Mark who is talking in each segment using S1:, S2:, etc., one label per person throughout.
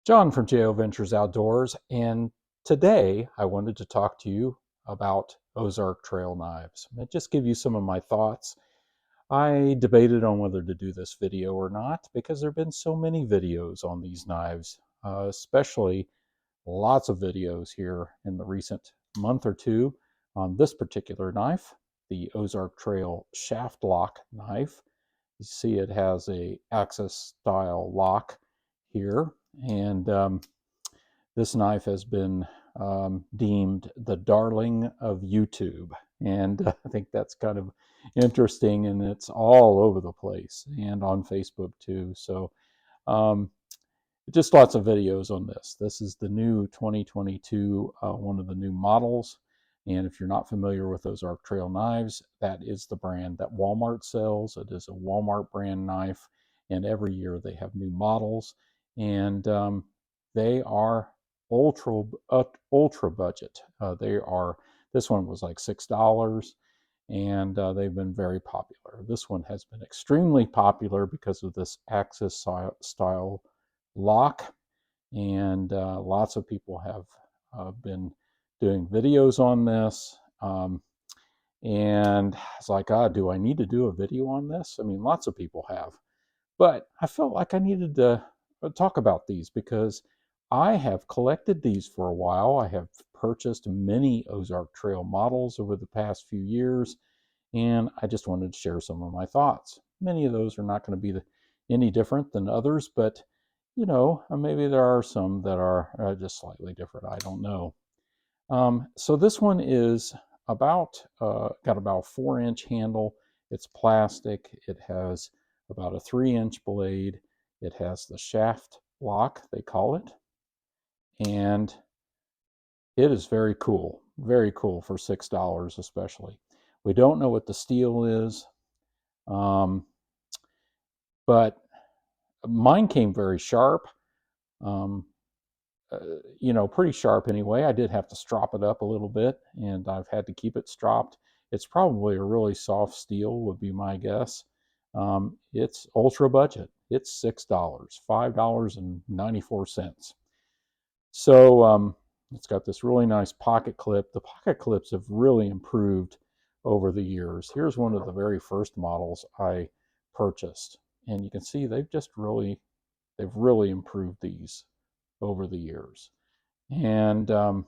S1: John from JO Ventures Outdoors, and today I wanted to talk to you about Ozark trail knives and just give you some of my thoughts. I debated on whether to do this video or not because there have been so many videos on these knives, especially lots of videos here in the recent month or two on this particular knife, the Ozark Trail shaft lock knife. You see it has a axis style lock here, and this knife has been deemed the darling of YouTube. And I think that's kind of interesting, and it's all over the place and on Facebook too. So um, just lots of videos on this. This is the new 2022, one of the new models. And if you're not familiar with those Arc Trail knives, that is the brand that Walmart sells. It is a Walmart brand knife, and every year they have new models, and they are ultra budget. They are. This one was like $6, and they've been very popular. This one has been extremely popular because of this Axis style lock, and lots of people have been doing videos on this. And it's like, do I need to do a video on this? I mean, lots of people have, but I felt like I needed to talk about these because I have collected these for a while. I have purchased many Ozark Trail models over the past few years, and I just wanted to share some of my thoughts. Many of those are not going to be any different than others, but maybe there are some that are just slightly different. I don't know. So this one is got about a 4-inch handle. It's plastic. It has about a 3-inch blade. It has the shaft lock, they call it, and it is very cool for $6 especially. We don't know what the steel is, um, but mine came very sharp. Um, Pretty sharp anyway. I did have to strop it up a little bit, and I've had to keep it stropped. It's probably a really soft steel, would be my guess. It's ultra budget. It's $6, $5.94. So it's got this really nice pocket clip. The pocket clips have really improved over the years. Here's one of the very first models I purchased, and you can see they've really improved these over the years. And for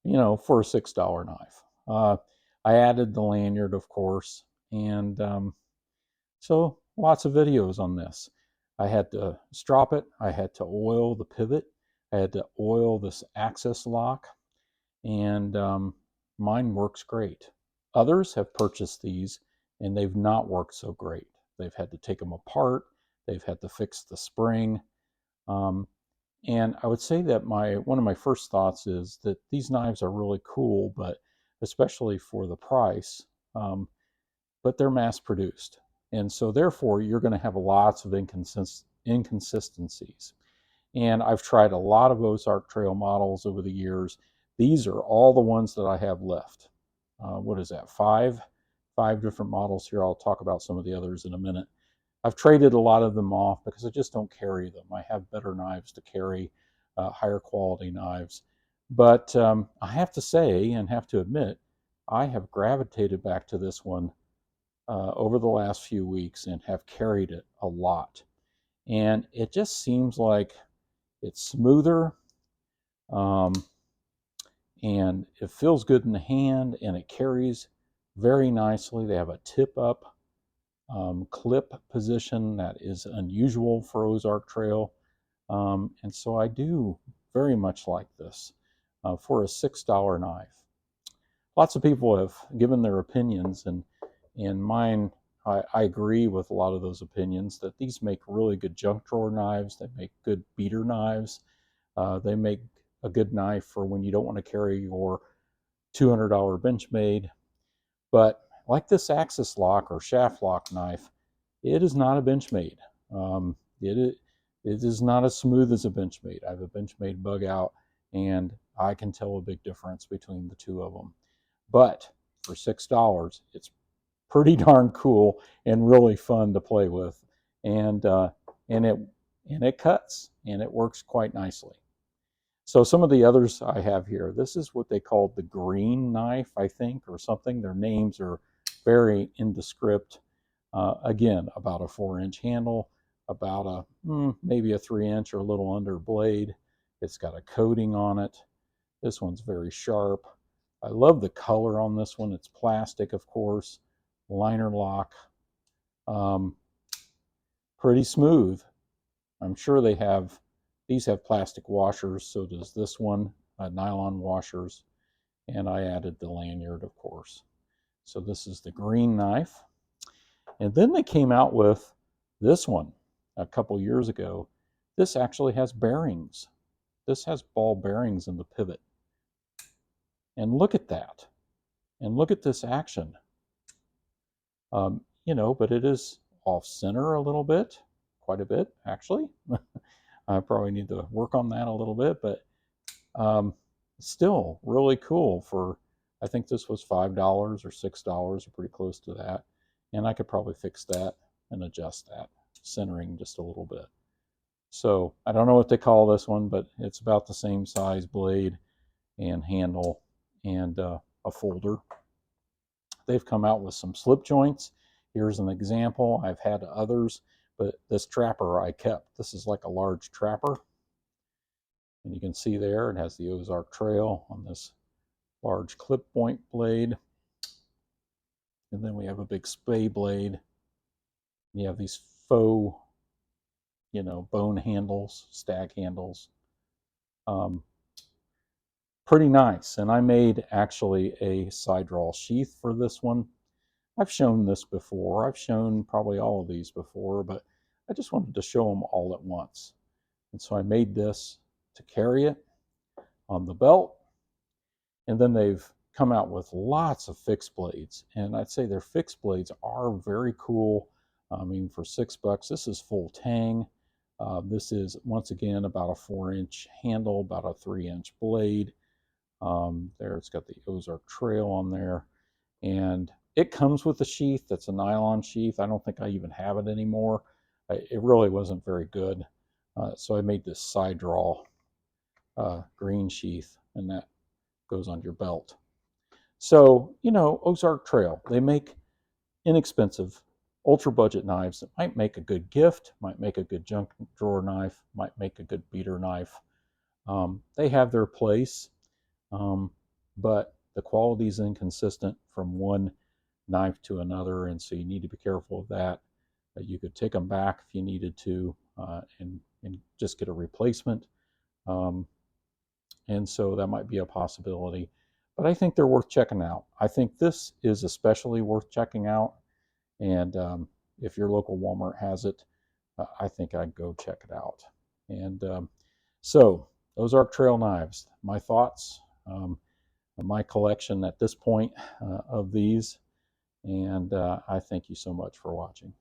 S1: a $6 knife, I added the lanyard, of course, and so lots of videos on this. I had to strop it. I had to oil the pivot. I had to oil this axis lock, and mine works great. Others have purchased these, and they've not worked so great. They've had to take them apart. They've had to fix the spring. Um, and I would say that one of my first thoughts is that these knives are really cool, but especially for the price, but they're mass produced. And so therefore you're going to have lots of inconsistencies. And I've tried a lot of Ozark Trail models over the years. These are all the ones that I have left. What is that? Five different models here. I'll talk about some of the others in a minute. I've traded a lot of them off because I just don't carry them. I have better knives to carry, higher quality knives. But I have to say and have to admit, I have gravitated back to this one over the last few weeks and have carried it a lot. And it just seems like it's smoother, um, and it feels good in the hand, and it carries very nicely. They have a tip up clip position that is unusual for Ozark Trail. And so I do very much like this for a $6 knife. Lots of people have given their opinions, and mine, I agree with a lot of those opinions that these make really good junk drawer knives. They make good beater knives. They make a good knife for when you don't want to carry your $200 Benchmade. But like this axis lock or shaft lock knife, it is not a Benchmade. It is not as smooth as a Benchmade. I have a Benchmade bug out, and I can tell a big difference between the two of them. But for $6, it's pretty darn cool and really fun to play with, and it and it cuts, and it works quite nicely. So some of the others I have here, this is what they call the green knife, I think, or something. Their names are very indescript. Again, about a 4-inch handle, about maybe a 3-inch or a little under blade. It's got a coating on it. This one's very sharp. I love the color on this one. It's plastic, of course, liner lock, um, pretty smooth. I'm sure these have plastic washers, so does this one, nylon washers, and I added the lanyard, of course. So this is the green knife. And then they came out with this one a couple years ago. This actually has bearings. This has ball bearings in the pivot. And look at that. And look at this action. But it is off center a little bit, quite a bit, actually. I probably need to work on that a little bit, but still really cool for, I think this was $5 or $6, or pretty close to that. And I could probably fix that and adjust that centering just a little bit. So I don't know what they call this one, but it's about the same size blade and handle and a folder. They've come out with some slip joints. Here's an example. I've had others, but this trapper I kept. This is like a large trapper. And you can see there it has the Ozark Trail on this large clip point blade. And then we have a big spay blade. You have these faux, bone handles, stag handles. Pretty nice. And I made actually a side draw sheath for this one. I've shown this before. I've shown probably all of these before, but I just wanted to show them all at once. And so I made this to carry it on the belt. And then they've come out with lots of fixed blades. And I'd say their fixed blades are very cool. I mean, for $6, this is full tang. This is, once again, about a 4-inch handle, about a 3-inch blade. There it's got the Ozark Trail on there. And it comes with a sheath that's a nylon sheath. I don't think I even have it anymore. It really wasn't very good. So I made this side draw green sheath, and that goes on your belt. So, Ozark Trail, they make inexpensive, ultra budget knives that might make a good gift, might make a good junk drawer knife, might make a good beater knife. They have their place, but the quality is inconsistent from one knife to another, and so you need to be careful of that. You could take them back if you needed to, and just get a replacement. And so that might be a possibility. But I think they're worth checking out. I think this is especially worth checking out. And if your local Walmart has it, I think I'd go check it out. And so Ozark Trail knives, my thoughts, my collection at this point of these. And I thank you so much for watching.